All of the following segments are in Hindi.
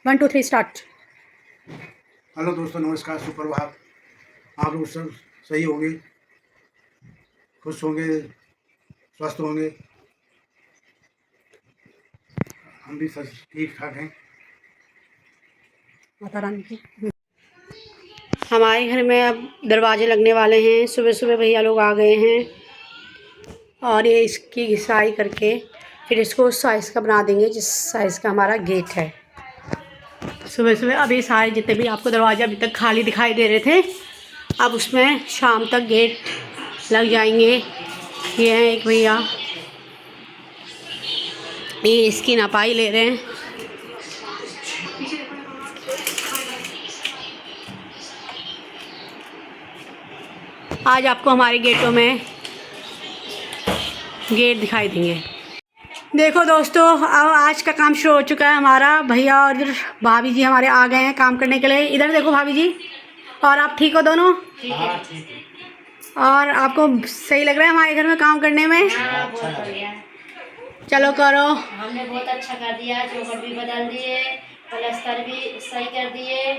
1 2 3 स्टार्ट। हेलो दोस्तों, नमस्कार, सुप्रभात। आप लोग सब सही होंगे, खुश होंगे, स्वस्थ होंगे। हम भी सब ठीक ठाक हैं। माता रानी की। हमारे घर में अब दरवाजे लगने वाले हैं। सुबह सुबह भैया लोग आ गए हैं और ये इसकी घिसाई करके फिर इसको उस साइज़ का बना देंगे जिस साइज़ का हमारा गेट है। सुबह सुबह अभी सारे जितने भी आपको दरवाजे अभी तक खाली दिखाई दे रहे थे, अब उसमें शाम तक गेट लग जाएंगे। ये हैं एक भैया, ये इसकी नपाई ले रहे हैं। आज आपको हमारे गेटों में गेट दिखाई देंगे। देखो दोस्तों, अब आज का काम शुरू हो चुका है हमारा। भैया और इधर भाभी जी हमारे आ गए हैं काम करने के लिए। इधर देखो भाभी जी, और आप ठीक हो दोनों? हाँ, ठीक है। और आपको सही लग रहा है हमारे घर में काम करने में? हाँ, बहुत बढ़िया। चलो करो। हमने बहुत अच्छा कर दिया, चौखट भी बदल दिए, प्लास्टर भी सही कर दिए,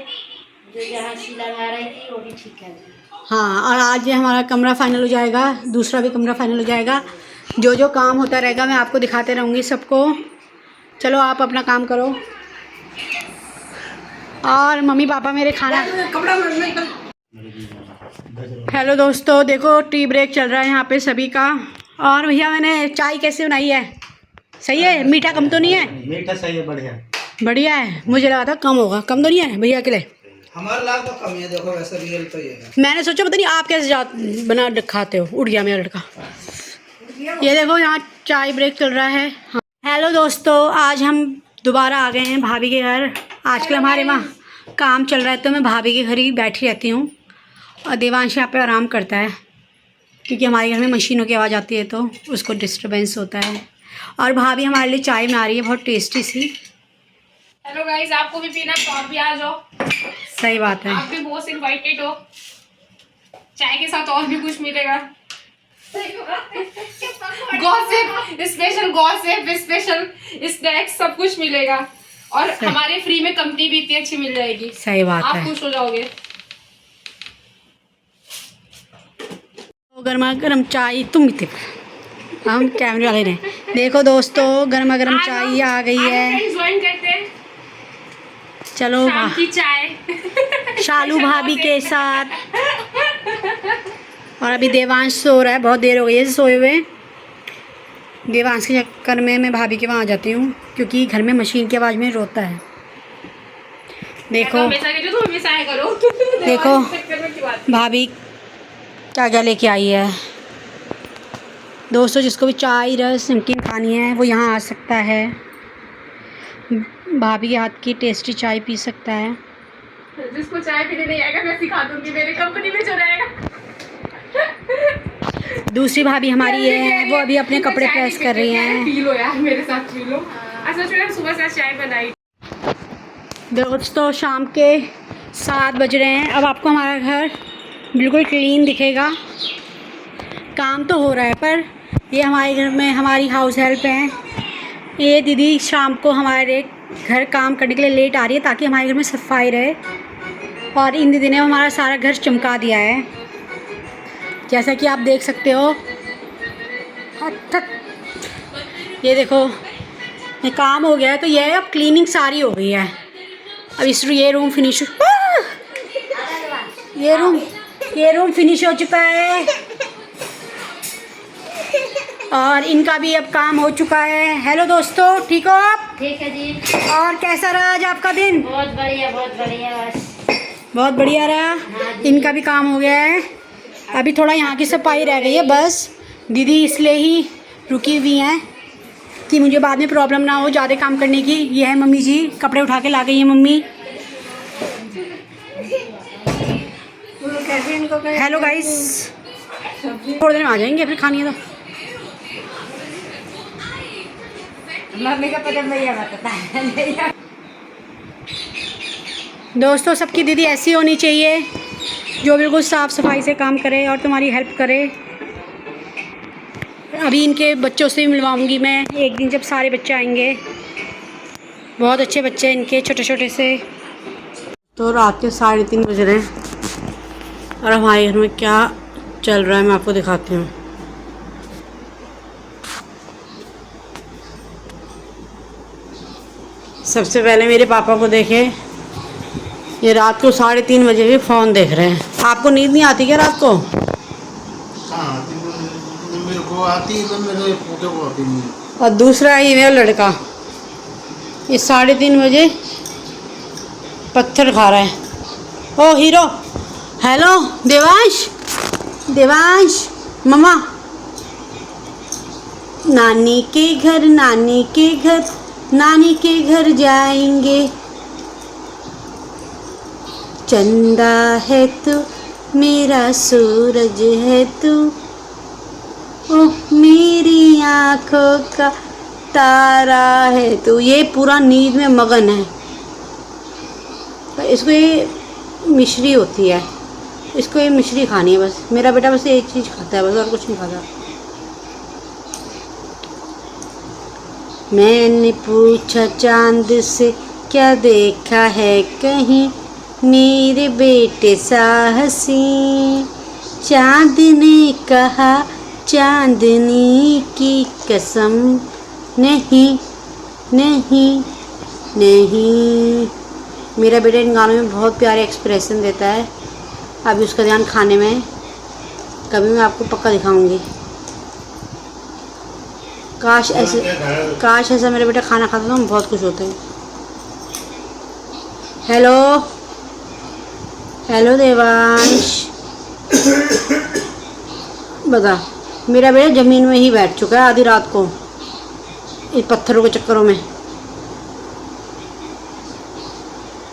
जो जहाँ शीला लगा रही थी वो भी ठीक कर दी। हाँ, और आज ये हमारा कमरा फाइनल हो जाएगा, दूसरा भी कमरा फाइनल हो जाएगा। जो जो काम होता रहेगा मैं आपको दिखाते रहूँगी सबको। चलो आप अपना काम करो। और मम्मी पापा मेरे खाना। हेलो दोस्तों, देखो टी ब्रेक चल रहा है यहाँ पे सभी का। और भैया मैंने चाय कैसे बनाई है? सही है? मीठा कम तो नहीं है? मीठा सही है, बढ़िया बढ़िया है। मुझे लगा था कम होगा। कम तो नहीं है भैया के लिए? हमारा लाभ तो कम है। देखो वैसे रियल तो ये है। मैंने सोचा पता नहीं आप कैसे बना खाते हो। उठ गया मेरा लड़का। ये देखो यहाँ चाय ब्रेक चल रहा है। हाँ। हेलो दोस्तों, आज हम दोबारा आ गए हैं भाभी के घर। आजकल हमारे वहाँ काम चल रहा है तो मैं भाभी के घर ही बैठी रहती हूँ और देवांश यहाँ पे आराम करता है क्योंकि हमारे घर में मशीनों की आवाज़ आती है तो उसको डिस्टर्बेंस होता है। और भाभी हमारे लिए चाय बना रही है बहुत टेस्टी सी। हेलो गाइस, आपको भी पीना तो आप भी आ जाओ। सही बात है, आप भी बहुत इनवाइटेड हो। चाय के साथ और भी कुछ मिलेगा। Gossip special, gossip special snacks सब कुछ मिलेगा। और हमारे फ्री में कंपनी भी इतनी अच्छी मिल जाएगी। सही बात आप है। खुश हो जाओगे। गर्मा गर्म चाय तुम भी हम कैमरे वाले ने। देखो दोस्तों, गर्मा गर्म चाय आ गई है। ज्वाइन करते हैं चलो शाम की चाय शालू भाभी के साथ। और अभी देवांश सो रहा है, बहुत देर हो गई है सोए हुए। देवांश के चक्कर में मैं भाभी के वहाँ आ जाती हूँ क्योंकि घर में मशीन की आवाज़ में रोता है। देखो देखो भाभी क्या क्या लेके आई है। दोस्तों, जिसको भी चाय रस नमकीन खानी है वो यहाँ आ सकता है। भाभी के हाथ की टेस्टी चाय पी सकता है। जिसको चाय पीने नहीं आएगा मैं सिखा दूंगी, मेरी कंपनी में जो रहेगा। दूसरी भाभी हमारी है, वो अभी अपने कपड़े प्रेस कर रही हैं। पी लो यार, मेरे साथ पी लो। अच्छा चलो, सुबह से चाय बनाई। दोस्तों, शाम के 7 बज रहे हैं। अब आपको हमारा घर बिल्कुल क्लीन दिखेगा। काम तो हो रहा है पर ये हमारे घर में हमारी हाउस हेल्प हैं। ये दीदी शाम को हमारे घर काम करने के लिए लेट आ रही है ताकि हमारे घर में सफाई रहे। और इन दीदी ने हमारा सारा घर चमका दिया है जैसा कि आप देख सकते हो। ये देखो, ये काम हो गया है तो ये अब क्लीनिंग सारी हो गई है। अब ये रूम फिनिश, ये रूम फिनिश हो चुका है और इनका भी अब काम हो चुका है। हेलो दोस्तों, ठीक हो आप? ठीक है जी। और कैसा रहा आज आपका दिन? बहुत बढ़िया, बहुत बढ़िया। बस बहुत बढ़िया रहा। इनका भी काम हो गया है। अभी थोड़ा यहाँ की सफाई रह गई है बस। दीदी इसलिए ही रुकी हुई हैं कि मुझे बाद में प्रॉब्लम ना हो ज़्यादा काम करने की। ये है मम्मी जी, कपड़े उठा के ला गई है मम्मी। हेलो गाइस, थोड़ी देर में आ जाएंगे फिर खानी है तो। मम्मी का पता भैया बताता। दोस्तों, सबकी दीदी ऐसी होनी चाहिए जो बिल्कुल साफ़ सफाई से काम करे और तुम्हारी हेल्प करे। अभी इनके बच्चों से मिलवाऊंगी मैं एक दिन जब सारे बच्चे आएंगे। बहुत अच्छे बच्चे हैं इनके, छोटे छोटे से। तो रात के 3:30 बज रहे हैं और हमारे घर में क्या चल रहा है मैं आपको दिखाती हूँ। सबसे पहले मेरे पापा को देखे, ये रात को 3:30 बजे भी फ़ोन देख रहे हैं। आपको नींद नहीं आती क्या रात को? कहाँ आती है? मेरे को आती है, मेरे पोते को आती नहीं। और दूसरा ये मेरा लड़का, ये 3:30 बजे पत्थर खा रहा है। ओ हीरो, हेलो देवांश, देवांश मम्मा, नानी के घर, नानी के घर, नानी के घर जाएंगे। चंदा है तू, मेरा सूरज है तू, ओ मेरी आँखों का तारा है तू। ये पूरा नींद में मगन है। इसको ये मिश्री होती है, इसको ये मिश्री खानी है बस। मेरा बेटा बस एक चीज़ खाता है बस, और कुछ नहीं खाता। मैंने पूछा चांद से क्या देखा है कहीं, मेरे बेटे साहसी। चांद ने कहा चांदनी की कसम, नहीं नहीं नहीं। मेरा बेटा इन गानों में बहुत प्यारे एक्सप्रेशन देता है। अभी उसका ध्यान खाने में, कभी मैं आपको पक्का दिखाऊंगी। काश ऐसा मेरा बेटा खाना खाता तो हम बहुत खुश होते हैं। हेलो हेलो देवांश, बता, मेरा बेटा ज़मीन में ही बैठ चुका है आधी रात को इन पत्थरों के चक्करों में।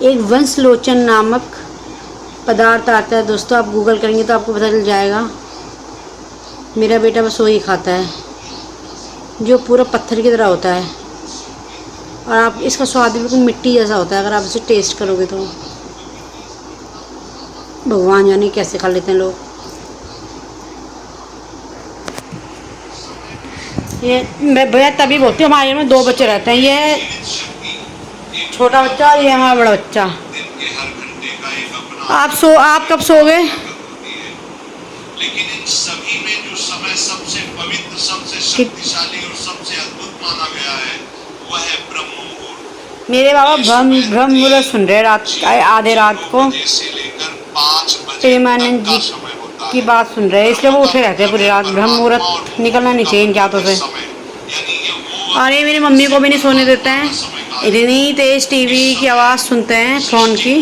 एक वंशलोचन नामक पदार्थ आता है दोस्तों, आप गूगल करेंगे तो आपको पता चल जाएगा। मेरा बेटा बस वही खाता है जो पूरा पत्थर की तरह होता है, और आप इसका स्वाद भी बिल्कुल मिट्टी जैसा होता है अगर आप इसे टेस्ट करोगे तो। भगवान जाने कैसे खा लेते हैं लोग। ये मैं भैया तभी बोलती हूँ, हमारे घर में 2 बच्चे रहते हैं, ये छोटा बच्चा और ये हमारा बड़ा बच्चा। आप कब सोओगे? लेकिन इन सभी में जो समय सबसे पवित्र, सबसे शक्तिशाली और सबसे अद्भुत माना गया है वह है ब्रह्म मुहूर्त। मेरे बाबा ब्रह्म मुहूर्त सुन रहे रात आधे रात को, से लेकर 5 बजे प्रेमानंद जी की बात सुन रहे हैं, इसलिए वो उठे रहते हैं पूरी रात। ब्रह्म मुहूर्त निकलना नहीं चाहिए इनके हाथों से। और ये मेरी मम्मी को भी नहीं सोने देते हैं, इतनी तेज टीवी की आवाज़ सुनते हैं फ़ोन की।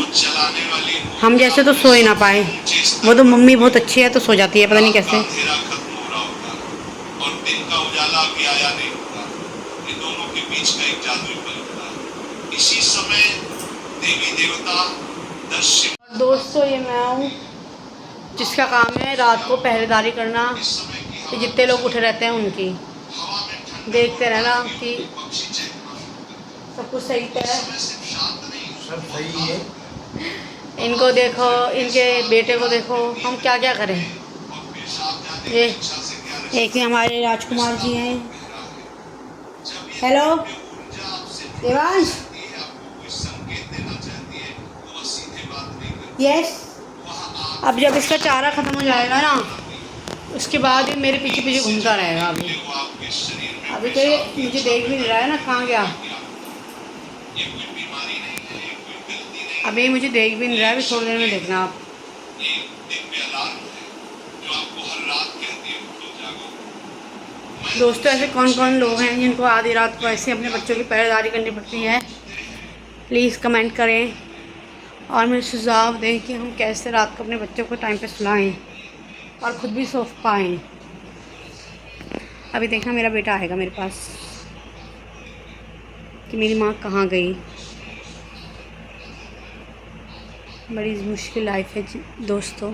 हम जैसे तो सो ही ना पाए, वो तो मम्मी बहुत अच्छी है तो सो जाती है, पता नहीं कैसे। अंधेरा खत्म हो रहा होता है और दिन का उजाला भी आया नहीं होता। ये दोनों के बीच का एक जादुई पल होता है। इसी समय देवी देवता दस्य। दोस्तों ये मैं हूँ जिसका काम है रात को पहरेदारी करना, कि जितने लोग उठे रहते हैं उनकी देखते रहना कि सब कुछ सही है। सब सही है। इनको देखो, इनके बेटे को देखो, हम क्या क्या करें। ये एक ही हमारे राजकुमार जी हैं। Hello Devansh, yes. अब जब इसका चारा ख़त्म हो जाएगा ना, उसके बाद ये मेरे पीछे पीछे घूमता रहेगा। अभी तो ये मुझे देख भी नहीं रहा है ना, कहाँ गया। अभी मुझे देख भी नहीं रहा है, अभी थोड़ी देर में देखना आप। दोस्तों ऐसे कौन कौन लोग हैं जिनको आधी रात को ऐसे अपने बच्चों की पहरेदारी करनी पड़ती है, प्लीज़ कमेंट करें और मुझे सुझाव दें कि हम कैसे रात को अपने बच्चों को टाइम पे सुलाएं और ख़ुद भी सो पाएँ। अभी देखना मेरा बेटा आएगा मेरे पास कि मेरी माँ कहाँ गई। बड़ी मुश्किल लाइफ है दोस्तों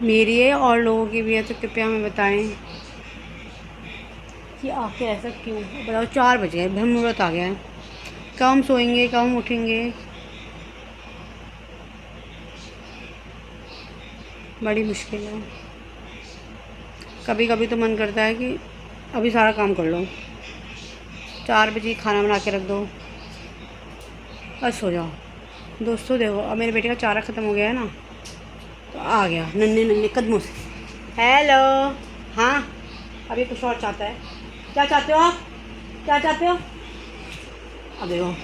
मेरी है और लोगों की भी है, तो कृपया हमें बताएं कि आखिर ऐसा क्यों। बताओ 4 बज गए, ब्रह्म मुहूर्त आ गया है, कब हम सोएंगे, कब हम उठेंगे। बड़ी मुश्किल है। कभी कभी तो मन करता है कि अभी सारा काम कर लो। 4 बजे खाना बना के रख दो, बस सो जाओ। दोस्तों देखो, अब मेरे बेटे का चारा ख़त्म हो गया है ना, तो आ गया नन्हे नन्हे कदमों से। हेलो, हाँ अभी कुछ और चाहता है। क्या चाहते हो आप, क्या चाहते हो? अब देखो,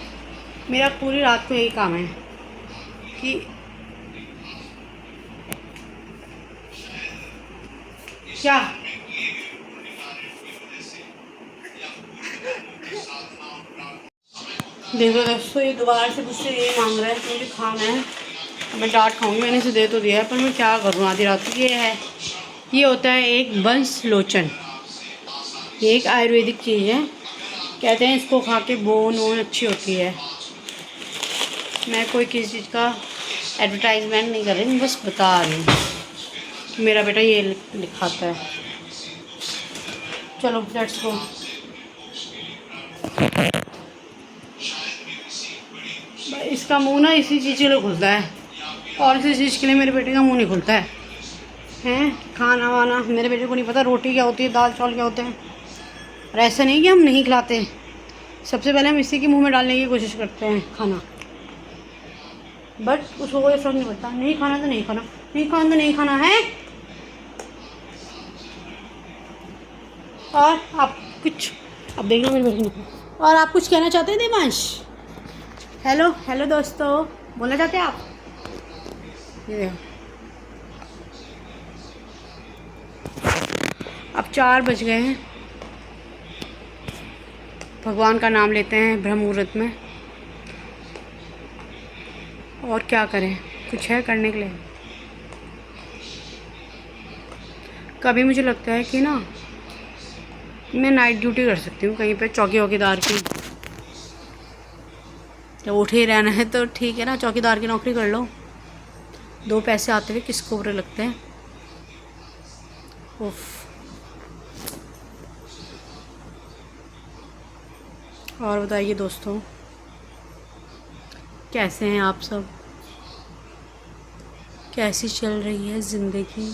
मेरा पूरी रात को यही काम है कि क्या देखो दोस्तों, ये दोबारा से मुझसे ये मांग रहा है कि मुझे खाना है। मैं डांट खाऊंगी, मैंने इसे दे तो दिया है, पर मैं क्या करूँ आधी रात को। ये है, ये होता है एक वंश लोचन। ये एक आयुर्वेदिक चीज़ है, कहते हैं इसको खा के बोन वोन अच्छी होती है। मैं कोई किसी चीज़ का एडवर्टाइजमेंट नहीं कर रही, मैं बस बता रही हूँ। मेरा बेटा ये लिखाता है। चलो लेट्स गो। इसका मुंह ना इसी चीज़ के लिए खुलता है, और किसी चीज़ के लिए मेरे बेटे का मुंह नहीं खुलता है। हैं खाना वाना मेरे बेटे को नहीं पता, रोटी क्या होती है, दाल चावल क्या होते हैं। और ऐसा नहीं कि हम नहीं खिलाते, सबसे पहले हम इसी के मुंह में डालने की कोशिश करते हैं खाना, बट उसको कोई फर्क नहीं पड़ता। नहीं खाना तो नहीं खाना, नहीं खाना तो नहीं खाना है। और आप कुछ, अब देखना मेरे बेटे ने, और आप कुछ कहना चाहते हैं देवांश? हेलो हेलो दोस्तों, बोलना चाहते हैं आप? ये देखो, अब 4 बज गए हैं। भगवान का नाम लेते हैं ब्रह्म मुहूर्त में, और क्या करें, कुछ है करने के लिए? कभी मुझे लगता है कि ना मैं नाइट ड्यूटी कर सकती हूँ कहीं पे, चौकीदार की। जब उठे ही रहना है तो ठीक है ना, चौकीदार की नौकरी कर लो, 2 पैसे आते हुए किसको बुरे लगते हैं। उफ। और बताइए दोस्तों, कैसे हैं आप सब? कैसी चल रही है ज़िंदगी?